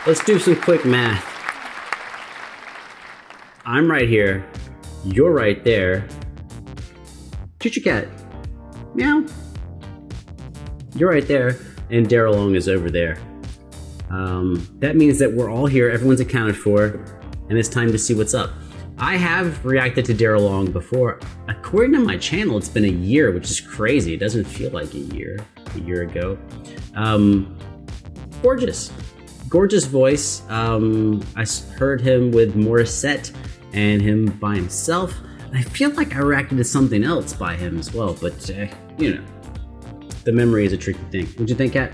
Let's do some quick math. I'm right here. You're right there. Choo choo cat. Meow. You're right there. And Daryl Ong is over there. That means that we're all here. Everyone's accounted for. And it's time to see what's up. I have reacted to Daryl Ong before. According to my channel, it's been a year, which is crazy. It doesn't feel like a year ago. Gorgeous voice. I heard him with Morissette and him by himself. I feel like I reacted to something else by him as well, but you know, the memory is a tricky thing. What'd you think, cat?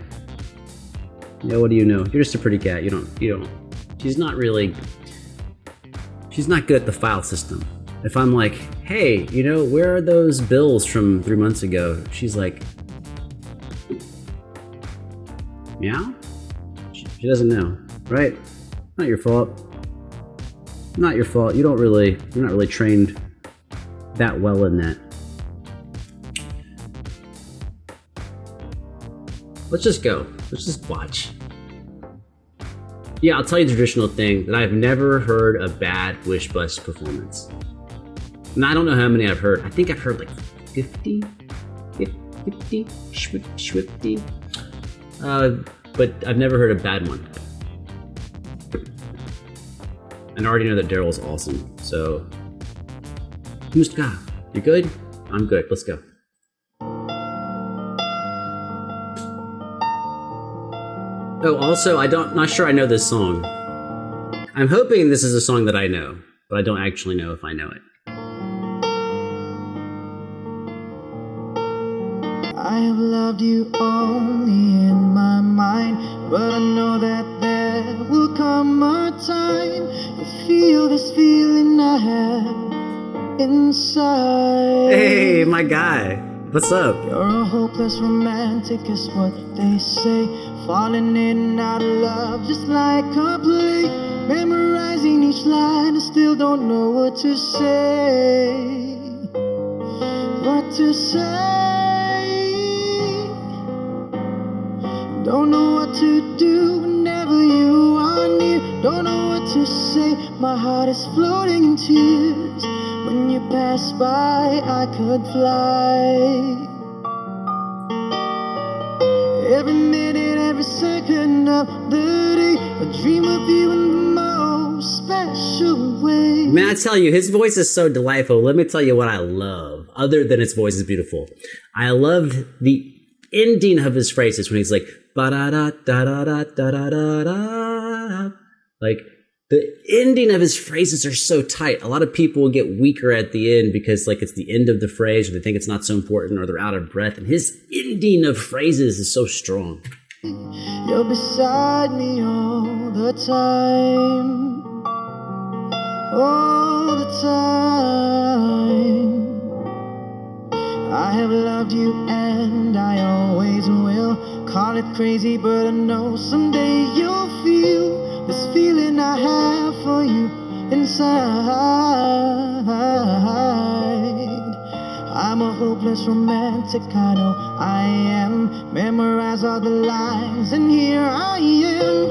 Yeah, what do you know? You're just a pretty cat. You don't. She's not good at the file system. If I'm like, hey, where are those bills from 3 months ago? She's like, meow? She doesn't know, right? Not your fault. Not your fault. You're not really trained that well in that. Let's just go. Let's just watch. Yeah, I'll tell you the traditional thing that I've never heard a bad Wish Bus performance. And I don't know how many I've heard. I think I've heard like 50, Swifty. But I've never heard a bad one. And I already know that Daryl's awesome. So, Muska, you good? I'm good. Let's go. Oh, also, not sure I know this song. I'm hoping this is a song that I know, but I don't actually know if I know it. I have loved you only in my mind, but I know that there will come a time you feel this feeling I have inside. Hey, my guy. What's up? You're a hopeless romantic is what they say. Falling in and out of love just like a play. Memorizing each line, I still don't know what to say. What to say. Don't know what to do whenever you are near. Don't know what to say. My heart is floating in tears. When you pass by, I could fly. Every minute, every second of the day, I dream of you in the most special way. Man, I tell you, his voice is so delightful. Let me tell you what I love, other than his voice is beautiful. I love the ending of his phrases when he's like, ba-da-da-da-da-da-da-da-da. Like, the ending of his phrases are so tight. A lot of people will get weaker at the end because like it's the end of the phrase or they think it's not so important or they're out of breath. And his ending of phrases is so strong. You're beside me all the time. All the time. I have loved you and I always will. Call it crazy, but I know someday you'll feel this feeling I have for you inside. I'm a hopeless romantic, I know I am. Memorize all the lines and here I am.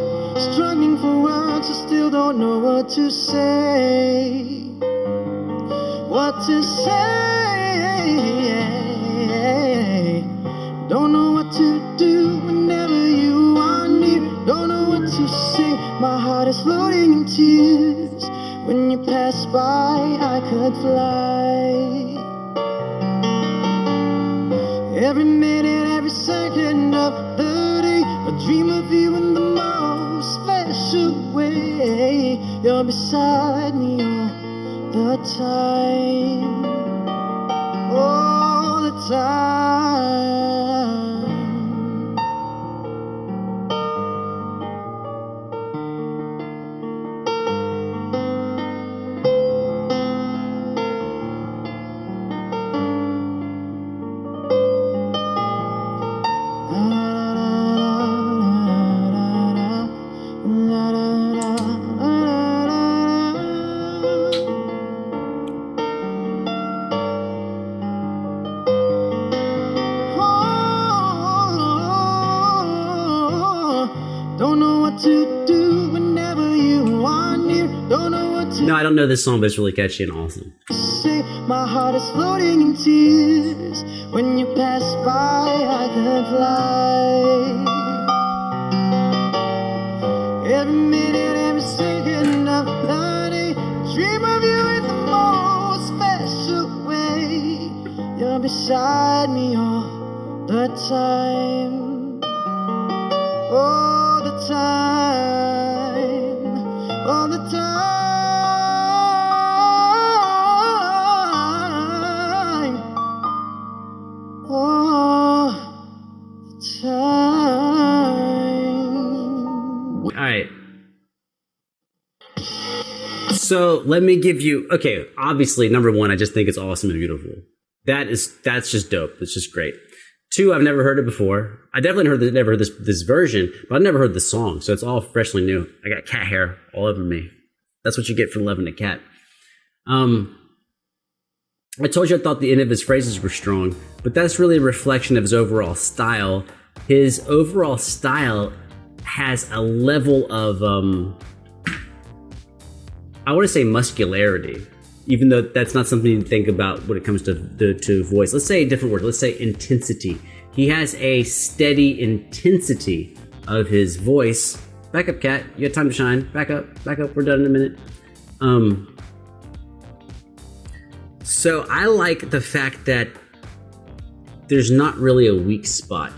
Struggling for words, I still don't know what to say. What to say. Don't know what to do whenever you are near. Don't know what to say. My heart is floating in tears. When you pass by, I could fly. Every minute, every second of the day, I dream of you in the most special way. You're beside me all the time. All the time. Don't know what to do don't know what to No, I don't know this song, but it's really catchy and awesome. say. My heart is floating in tears. When you pass by, I could fly. Every minute, every second of the day, dream of you in the most special way. You're beside me all the time. All the time. All the time. All the time. All right. So let me give you, okay, obviously, number one, I just think it's awesome and beautiful. That's just dope. It's just great. Two, I've never heard it before. I definitely never heard this version, but I've never heard the song, so it's all freshly new. I got cat hair all over me. That's what you get for loving a cat. I told you I thought the end of his phrases were strong, but that's really a reflection of his overall style. His overall style has a level of, I want to say muscularity, even though that's not something you think about when it comes to voice. Let's say a different word. Let's say intensity. He has a steady intensity of his voice. Back up, cat. You got time to shine. Back up. Back up. We're done in a minute. So I like the fact that there's not really a weak spot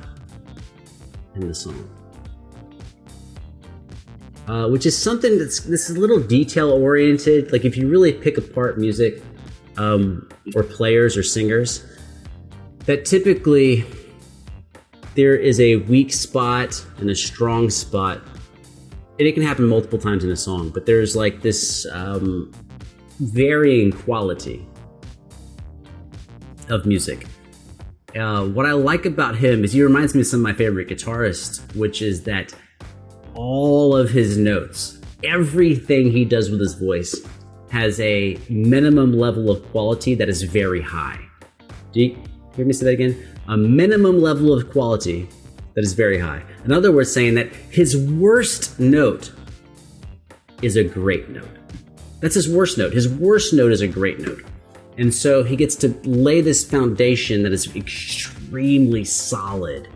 in the song. Which is something this is a little detail oriented. Like if you really pick apart music, or players or singers, that typically there is a weak spot and a strong spot, and it can happen multiple times in a song. But there's like this varying quality of music. What I like about him is he reminds me of some of my favorite guitarists, which is that all of his notes, everything he does with his voice has a minimum level of quality that is very high. Do you hear me say that again? A minimum level of quality that is very high. In other words, saying that his worst note is a great note. That's his worst note. His worst note is a great note. And so he gets to lay this foundation that is extremely solid.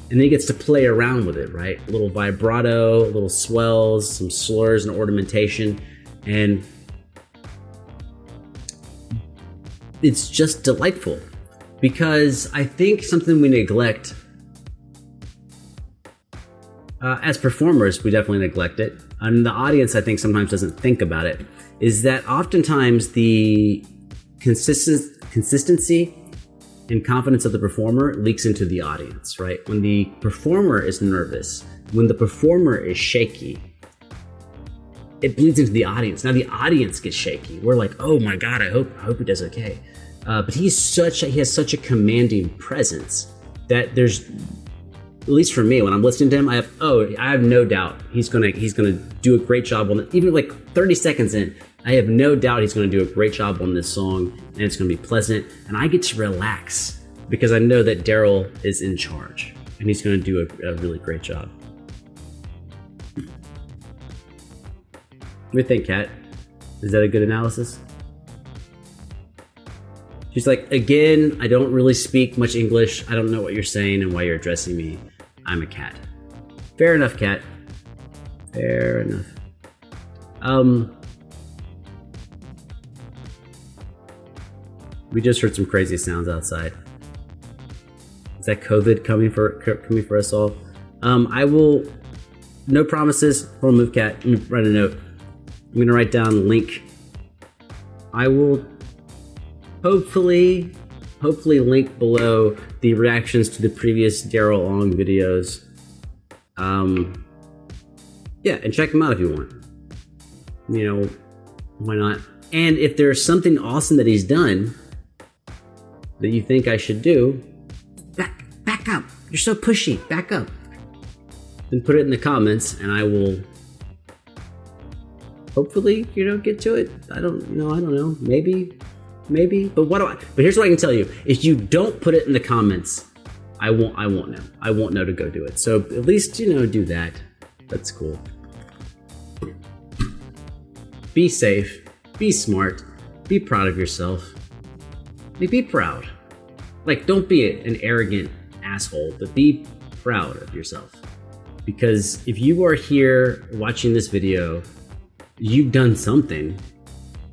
And then he gets to play around with it, right? A little vibrato, a little swells, some slurs and ornamentation. And it's just delightful. Because I think something we neglect, as performers, we definitely neglect it. And the audience, I think, sometimes doesn't think about it, is that oftentimes the consistency and confidence of the performer leaks into the audience, right? When the performer is nervous, when the performer is shaky, it bleeds into the audience. Now the audience gets shaky. We're like, oh my God, I hope he does okay. But he has such a commanding presence that there's, at least for me, when I'm listening to him, I have no doubt he's gonna do a great job on it. Even like 30 seconds in, I have no doubt he's gonna do a great job on this song, and it's gonna be pleasant, and I get to relax because I know that Daryl is in charge, and he's gonna do a really great job. What do you think, Kat? Is that a good analysis? She's like, again, I don't really speak much English. I don't know what you're saying and why you're addressing me. I'm a cat. Fair enough, Kat. Fair enough. We just heard some crazy sounds outside. Is that COVID coming for us all? I will. No promises. Hold on, move, cat. Let me write a note. I'm gonna write down link. I will hopefully link below the reactions to the previous Daryl Ong videos. Yeah, and check them out if you want. You know, why not? And if there's something awesome that he's done that you think I should do, back up. You're so pushy. Back up. Then put it in the comments, and I will hopefully, get to it. I don't know. Maybe. But here's what I can tell you. If you don't put it in the comments, I won't know. I won't know to go do it. So at least, do that. That's cool. be safe, be smart, be proud of yourself. Like, be proud. Like, don't be an arrogant asshole, but be proud of yourself. Because if you are here watching this video, you've done something.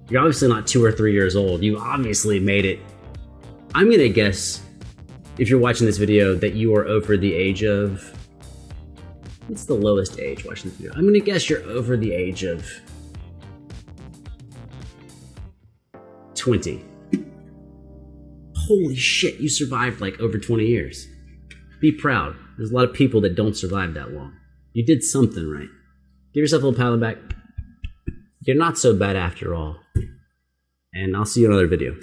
You're obviously not 2 or 3 years old. You obviously made it. I'm gonna guess, if you're watching this video, that you are over the age of... What's the lowest age watching this video? I'm gonna guess you're over the age of 20. Holy shit, you survived like over 20 years. Be proud. There's a lot of people that don't survive that long. You did something right. Give yourself a little pat on the back. You're not so bad after all. And I'll see you in another video.